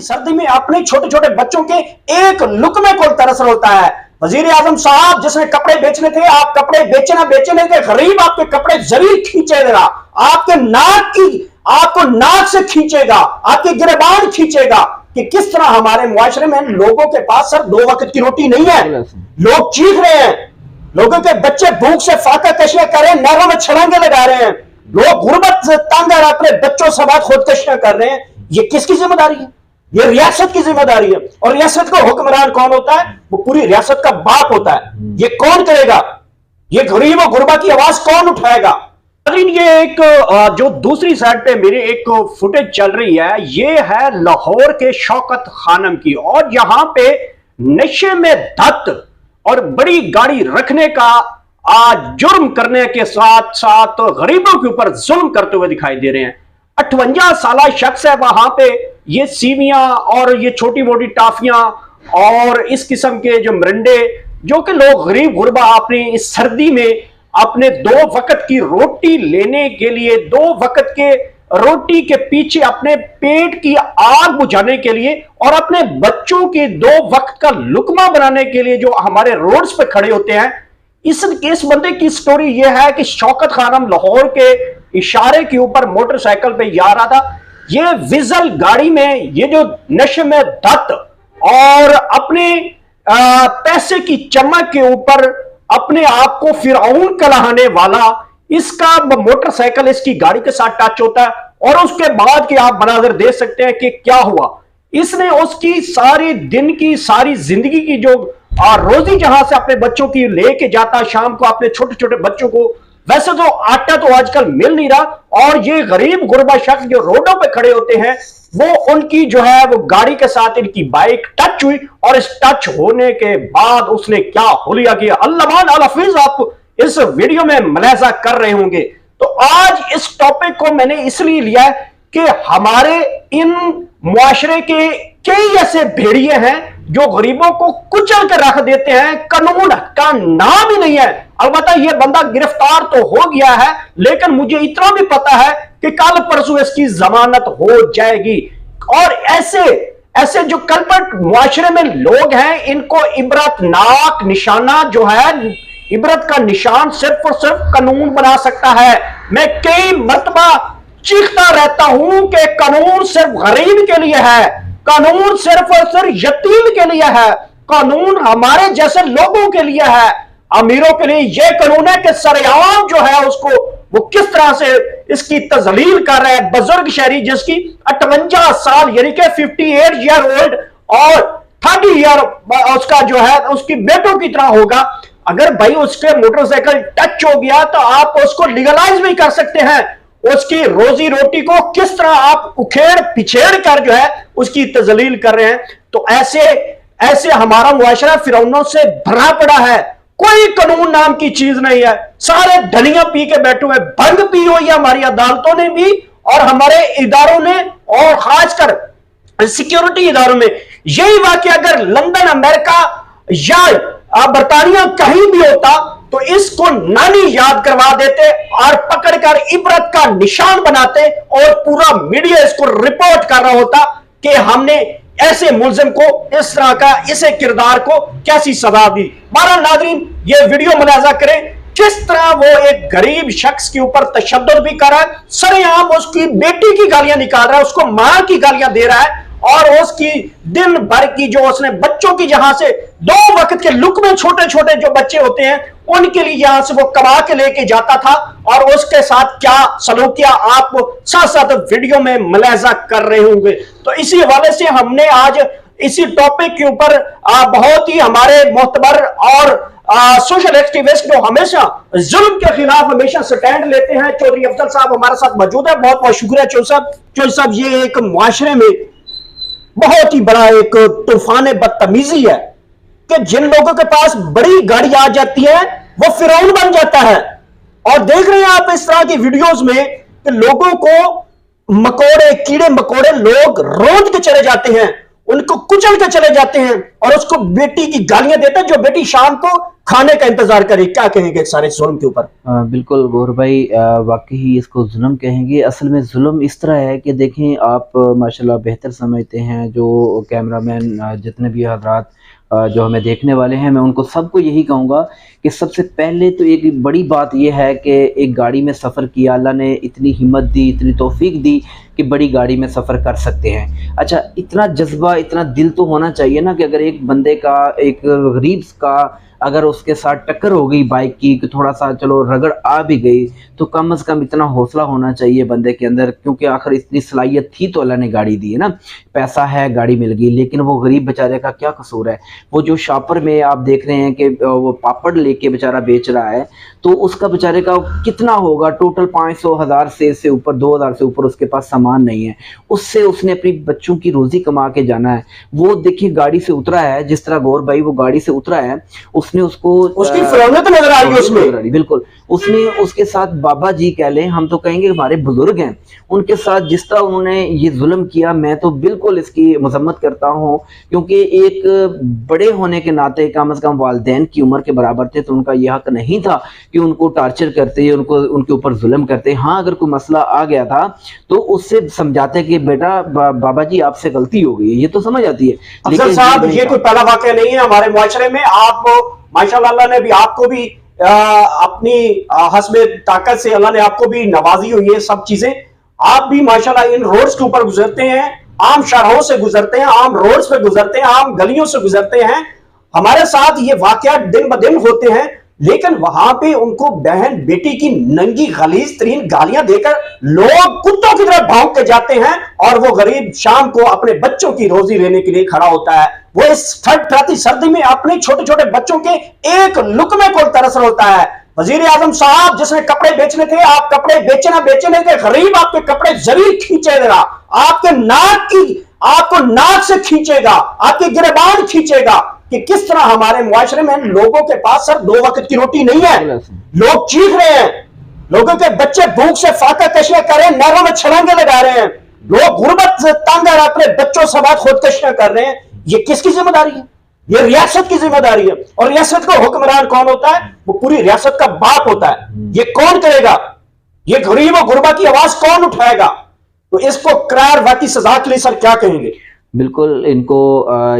सर्दी में अपने छोटे छोटे बच्चों के एक लुकमे को तरस होता है। वजीर आजम साहब जिसने कपड़े बेचने थे, आप कपड़े बेचे ना बेचने थे, गरीब आपके कपड़े जरूर खींचेगा, आपको नाक से खींचेगा, आपके गिरबान खींचेगा कि किस तरह हमारे मुआशरे में लोगों के पास सर 2 वक्त की रोटी नहीं है, लोग चीख रहे हैं, लोगों के बच्चे भूख से फाका कशियां कर रहे हैं, नहरों में छलांगे लगा रहे हैं, लोग गुर्बत से तंग है, अपने बच्चों से बाद खुदकशियां कर रहे हैं। ये किसकी जिम्मेदारी है? ये रियासत की जिम्मेदारी है। और रियासत का हुक्मरान कौन होता है? वो पूरी रियासत का बाप होता है। ये कौन करेगा? ये गरीब और गुरबा की आवाज कौन उठाएगा? ये एक जो दूसरी साइड पे मेरी एक फुटेज चल रही है, ये है लाहौर के शौकत खानम की, और यहां पे नशे में धत और बड़ी गाड़ी रखने का जुर्म करने के साथ साथ गरीबों के ऊपर जुल्म करते हुए दिखाई दे रहे हैं। 58 साल शख्स है, वहां पे ये सीवियां और ये छोटी मोटी टाफियां और इस किस्म के जो मरंडे जो कि लोग गरीब गुरबा अपनी इस सर्दी में अपने 2 वक्त की रोटी लेने के लिए, 2 वक्त के रोटी के पीछे अपने पेट की आग बुझाने के लिए और अपने बच्चों के 2 वक्त का लुकमा बनाने के लिए जो हमारे रोड्स पे खड़े होते हैं। इस बंदे की स्टोरी यह है कि शौकत खानम लाहौर के इशारे के ऊपर मोटरसाइकिल पे जा रहा था। ये विजल गाड़ी में ये जो नशे में धत और अपने पैसे की चमक के ऊपर अपने आप को फिरौन कहलाने वाला इसका मोटरसाइकिल इसकी गाड़ी के साथ टच होता है और उसके बाद की आप मनाजर देख सकते हैं कि क्या हुआ। इसने उसकी सारी दिन की सारी जिंदगी की जो रोजी जहां से अपने बच्चों की लेके जाता शाम को अपने छोटे छोटे बच्चों को, वैसे तो आटा तो आजकल मिल नहीं रहा, और ये गरीब गुरबा शख्स जो रोडों पे खड़े होते हैं वो उनकी जो है वो गाड़ी के साथ इनकी बाइक टच हुई और इस टच होने के बाद उसने क्या हुलिया किया, अल्लामान अल हफीज आप इस वीडियो में मुलाहिजा कर रहे होंगे। तो आज इस टॉपिक को मैंने इसलिए लिया है कि हमारे इन मुआशरे के कई ऐसे भेड़िए हैं जो गरीबों को कुचल कर रख देते हैं, कानून का नाम ही नहीं है। अलबत्ता ये बंदा गिरफ्तार तो हो गया है, लेकिन मुझे इतना भी पता है कि कल परसों इसकी जमानत हो जाएगी। और ऐसे जो कल्पट मुआशरे में लोग हैं, इनको इबरतनाक निशाना जो है, इबरत का निशान सिर्फ और सिर्फ कानून बना सकता है। मैं कई मरतबा चीखता रहता हूं कि कानून सिर्फ गरीब के लिए है, कानून सिर्फ और सिर्फ यतीम के लिए है, कानून हमारे जैसे लोगों के लिए है, अमीरों के लिए यह कानून है कि सरेआम जो है उसको वो किस तरह से इसकी तजलील कर रहा है। बुजुर्ग शहरी जिसकी 58 साल यानी कि 58 ईयर ओल्ड और 30 ईयर उसका जो है उसकी बेटों की तरह होगा। अगर भाई उसके मोटरसाइकिल टच हो गया तो आप उसको लीगलाइज भी कर सकते हैं। उसकी रोजी रोटी को किस तरह आप उखेड़ पिछेड़ कर जो है उसकी तजलील कर रहे हैं। तो ऐसे हमारा मुआशरा फिरौनों से भरा पड़ा है, कोई कानून नाम की चीज नहीं है। सारे धनिया पी के बैठे हुए, भंग पी हुई है हमारी अदालतों ने भी और हमारे इदारों ने, और खासकर सिक्योरिटी इदारों में। यही वाकया अगर लंदन, अमेरिका या बरतानिया कहीं भी होता तो इसको नानी याद करवा देते और पकड़कर इबरत का निशान बनाते और पूरा मीडिया इसको रिपोर्ट कर रहा होता कि हमने ऐसे मुलजिम को इस तरह का, इसे किरदार को कैसी सजा दी। बहरहाल नाज़रीन, ये वीडियो मुलाहिजा करें किस तरह वो एक गरीब शख्स के ऊपर तशद्दुद भी कर रहा है, सरेआम उसकी बेटी की गालियां निकाल रहा है, उसको मां की गालियां दे रहा है और उसकी दिन भर की जो उसने बच्चों की जहां से 2 वक्त के लुकमे छोटे छोटे जो बच्चे होते हैं उनके लिए यहां से वो कमा के लेके जाता था और उसके साथ क्या सलूकिया आप साथ साथ वीडियो में मुलाहिजा कर रहे होंगे। तो इसी हवाले से हमने आज इसी टॉपिक के ऊपर बहुत ही हमारे मोहतबर और सोशल एक्टिविस्ट जो हमेशा जुल्म के खिलाफ हमेशा स्टैंड लेते हैं, चौधरी अफजल साहब हमारे साथ मौजूद है। बहुत बहुत शुक्रिया चौधरी साहब। ये एक मुआशरे में बहुत ही बड़ा एक तूफान बदतमीजी है कि जिन लोगों के पास बड़ी गाड़ी आ जाती है वो फिरौन बन जाता है। और देख रहे हैं आप इस तरह की वीडियोस में कि लोगों को मकोड़े, कीड़े मकोड़े लोग रोज के चले जाते हैं, उनको कुचल के चले जाते हैं और उसको बेटी की गालियां देते हैं, जो बेटी शाम को खाने का इंतजार करे। क्या कहेंगे सारे जुल्म के ऊपर? बिल्कुल गौर भाई, वाकई इसको जुल्म कहेंगे। असल में जुल्म इस तरह है कि देखें आप माशाल्लाह बेहतर समझते हैं, जो कैमरामैन जितने भी हजरात जो हमें देखने वाले हैं, मैं उनको सबको यही कहूँगा कि सबसे पहले तो एक बड़ी बात यह है कि एक गाड़ी में सफ़र किया, अल्लाह ने इतनी हिम्मत दी, इतनी तौफीक दी कि बड़ी गाड़ी में सफ़र कर सकते हैं। अच्छा, इतना जज्बा, इतना दिल तो होना चाहिए ना कि अगर एक बंदे का, एक गरीब का अगर उसके साथ टक्कर हो गई बाइक की, कि थोड़ा सा चलो रगड़ आ भी गई, तो कम से कम इतना हौसला होना चाहिए बंदे के अंदर, क्योंकि आखिर इतनी सलाहियत थी तो अल्लाह ने गाड़ी दी है ना, पैसा है, गाड़ी मिल गई। लेकिन वो गरीब बेचारे का क्या कसूर है? वो जो शॉपर में आप देख रहे हैं कि वो पापड़ लेके बेचारा बेच रहा है, तो उसका बेचारे का कितना होगा टोटल? 500 हज़ार से ऊपर, 2000 से ऊपर उसके पास सामान नहीं है, उससे उसने अपनी बच्चों की रोजी कमा के जाना है। वो देखिए गाड़ी से उतरा है, जिस तरह गौर भाई वो गाड़ी से उतरा है, उसने उसको उसकी फिरौनत नजर आ रही है उसमें। बिल्कुल, उसने उसके साथ बाबा जी कह लें, हम तो कहेंगे हमारे बुजुर्ग हैं, उनके साथ जिस तरह उन्होंने ये जुल्म किया, मैं तो बिल्कुल इसकी मजम्मत करता हूँ। क्योंकि एक बड़े होने के नाते कम से कम वालिदैन की उम्र के बराबर थे, तो उनका यह हक नहीं था कि उनको टार्चर करते, उनको उनके ऊपर जुल्म करते। हाँ, अगर कोई मसला आ गया था तो उससे समझाते कि बेटा बाबा जी आपसे गलती हो गई, ये तो समझ आती है। अफजल साहब, ये कोई पहला वाकया नहीं है हमारे मुआशरे में। आप माशाल्लाह, अल्लाह ने भी आपको भी अपनी हस्बे ताकत से अल्लाह ने आपको भी नवाजी हुई है सब चीजें। आप भी माशाल्लाह इन रोड्स के ऊपर गुजरते हैं, आम शाहराहों से गुजरते हैं, आम रोड्स पे गुजरते हैं, आम गलियों से गुजरते हैं। हमारे साथ ये वाकया दिन ब दिन होते हैं, लेकिन वहां पे उनको बहन बेटी की नंगी गलीज तरीन गालियां देकर लोग कुत्तों की तरह भौंक के जाते हैं, और वो गरीब शाम को अपने बच्चों की रोजी लेने के लिए खड़ा होता है। वो इस ठंडी सर्दी में अपने छोटे छोटे बच्चों के एक लुकमे को तरस रहा होता है। वजीर आजम साहब, जिसने कपड़े बेचने थे, आप कपड़े बेचे ना बेचने थे, गरीब आपके कपड़े जरूर खींचेगा, आपको नाक से खींचेगा, आपके गिरबान खींचेगा कि किस तरह हमारे मुआशरे में लोगों के पास सर 2 वक्त की रोटी नहीं है। लोग चीख रहे हैं, लोगों के बच्चे भूख से फाका कशियां कर रहे हैं, नहरों में छलांगे लगा रहे हैं, लोग गुर्बत से तंग है, अपने बच्चों से बाद खुदकशियां कर रहे हैं। ये किसकी जिम्मेदारी है? ये रियासत की जिम्मेदारी है। और रियासत का हुक्मरान कौन होता है? वो पूरी रियासत का बाप होता है। ये कौन करेगा? ये गरीब और गुरबा की आवाज कौन उठाएगा? तो इसको करार वाकई सजा के लिए सर क्या कहेंगे? बिल्कुल, इनको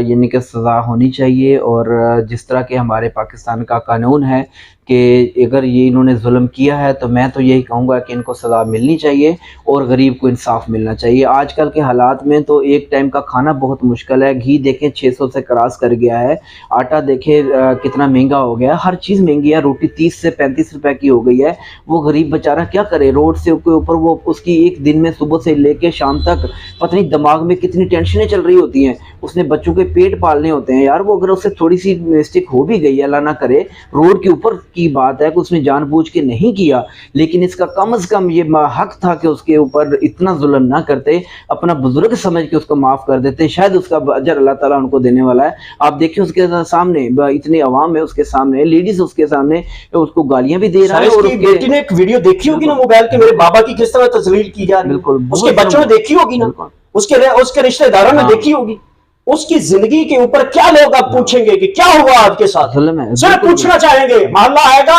यानी कि सज़ा होनी चाहिए। और जिस तरह के हमारे पाकिस्तान का कानून है कि अगर ये इन्होंने जुल्म किया है, तो मैं तो यही कहूँगा कि इनको सज़ा मिलनी चाहिए और गरीब को इंसाफ मिलना चाहिए। आजकल के हालात में तो एक टाइम का खाना बहुत मुश्किल है। घी देखें 600 से क्रॉस कर गया है, आटा देखें कितना महंगा हो गया है, हर चीज़ महंगी है, रोटी 30 से 35 रुपए की हो गई है। वो गरीब बेचारा क्या करे? रोड से के ऊपर वो उसकी एक दिन में सुबह से लेके शाम तक पता नहीं दिमाग में कितनी टेंशनें चल रही होती हैं। उसने बच्चों के पेट पालने होते हैं यार। वो अगर उससे थोड़ी सी मिस्टेक हो भी गई, अल्लाह ना करे, रोड के ऊपर की बात है कि उसने जानबूझ के नहीं किया, लेकिन इसका कम से कम ये हक था कि उसके ऊपर इतना जुल्म ना करते, अपना बुजुर्ग समझ के उसको माफ कर देते, शायद उसका अजर अल्लाह ताला उनको देने वाला है। आप देखिए उसके सामने इतनी आवाम है, उसके सामने लेडीज, उसके सामने उसको गालियां भी दे रहा है। और बेटी ने एक वीडियो देखी होगी ना मोबाइल के, मेरे बाबा की किस तरह तस्लील की जा रही है। बिल्कुल, उसके बच्चों ने देखी होगी ना, उसके रिश्तेदारों ने देखी होगी। उसकी जिंदगी के ऊपर क्या लोग आप पूछेंगे कि क्या हुआ आपके साथ? सिर्फ पूछना चाहेंगे। मोहल्ला आएगा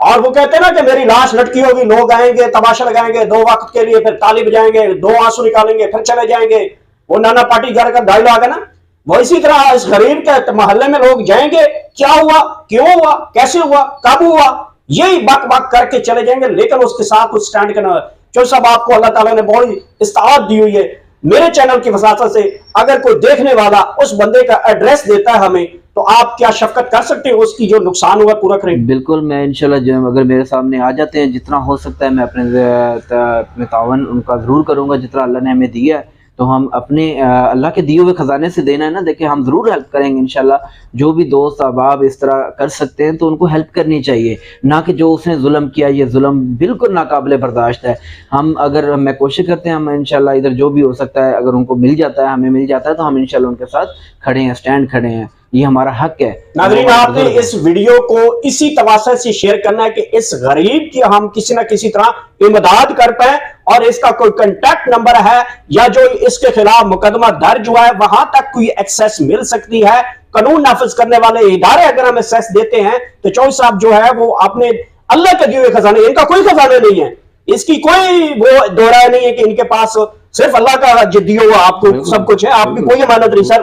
और वो कहते हैं ना कि मेरी लाश लटकी होगी, लोग आएंगे, तमाशा लगाएंगे 2 वक्त के लिए, फिर ताली बजाएंगे, 2 आंसू निकालेंगे, फिर चले जाएंगे। वो नाना पार्टी घर का डायलॉग है ना, वो इसी तरह इस गरीब के मोहल्ले में लोग जाएंगे, क्या हुआ, क्यों हुआ, कैसे हुआ, कब हुआ, यही बक बक करके चले जाएंगे। लेकिन उसके साथ कुछ स्टैंड करना। जो सब आपको अल्लाह ताला ने बहुत इस्ताअत दी हुई है। मेरे चैनल की वसात से अगर कोई देखने वाला उस बंदे का एड्रेस देता है हमें, तो आप क्या शफकत कर सकते हैं, उसकी जो नुकसान हुआ पूरा करेंगे? बिल्कुल, मैं इंशाल्लाह जो अगर मेरे सामने आ जाते हैं, जितना हो सकता है मैं अपने तावन उनका ज़रूर करूँगा। जितना अल्लाह ने हमें दिया है, तो हम अपने अल्लाह के दिए हुए ख़जाने से देना है ना। देखिए, हम ज़रूर हेल्प करेंगे इंशाल्लाह। जो भी दोस्त अहबाब इस तरह कर सकते हैं, तो उनको हेल्प करनी चाहिए, ना कि जो उसने जुल्म किया, ये जुल्म बिल्कुल नाकाबिले बर्दाश्त है। मैं कोशिश करते हैं, हम इंशाल्लाह इधर जो भी हो सकता है, अगर उनको मिल जाता है, हमें मिल जाता है, तो हम इंशाल्लाह उनके साथ खड़े हैं, स्टैंड खड़े हैं। ये हमारा हक है। नाज़रीन, आपने इस वीडियो को इसी तवासे से शेयर करना है कि इस गरीब की हम किसी ना किसी तरह इमदाद कर पाए और इसका कोई कांटेक्ट नंबर है या जो इसके खिलाफ मुकदमा दर्ज हुआ है वहां तक कोई एक्सेस मिल सकती है। कानून नाफिज करने वाले इदारे अगर हमें एक्सेस देते हैं तो चौधरी साहब जो है वो आपने अल्लाह के दिए हुए खजाने, इनका कोई खजाना नहीं है, इसकी कोई वो दोहराया नहीं है कि इनके पास सिर्फ अल्लाह का जो दिया हुआ आपको सब कुछ है, आपकी कोई अमानत नहीं सर,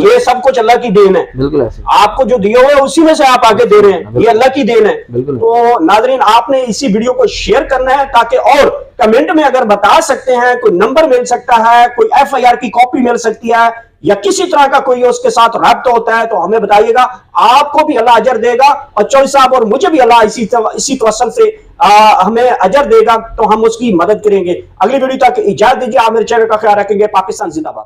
ये सब कुछ अल्लाह की देन है। बिल्कुल ऐसे आपको जो दिया हुआ है उसी में से आप आगे दे रहे हैं, ये अल्लाह की देन है। बिल्कुल। तो नाजरीन आपने इसी वीडियो को शेयर करना है ताकि और कमेंट में अगर बता सकते हैं, कोई नंबर मिल सकता है, कोई FIR की कॉपी मिल सकती है या किसी तरह का कोई उसके साथ रब्त होता है तो हमें बताइएगा, आपको भी अल्लाह अजर देगा और चौधरी साहब और मुझे भी अल्लाह इसी तवस्सुल से हमें अजर देगा, तो हम उसकी मदद करेंगे। अगली वीडियो तक इजाजत दीजिए, आप मेरे चैनल का ख्याल रखेंगे। पाकिस्तान जिंदाबाद।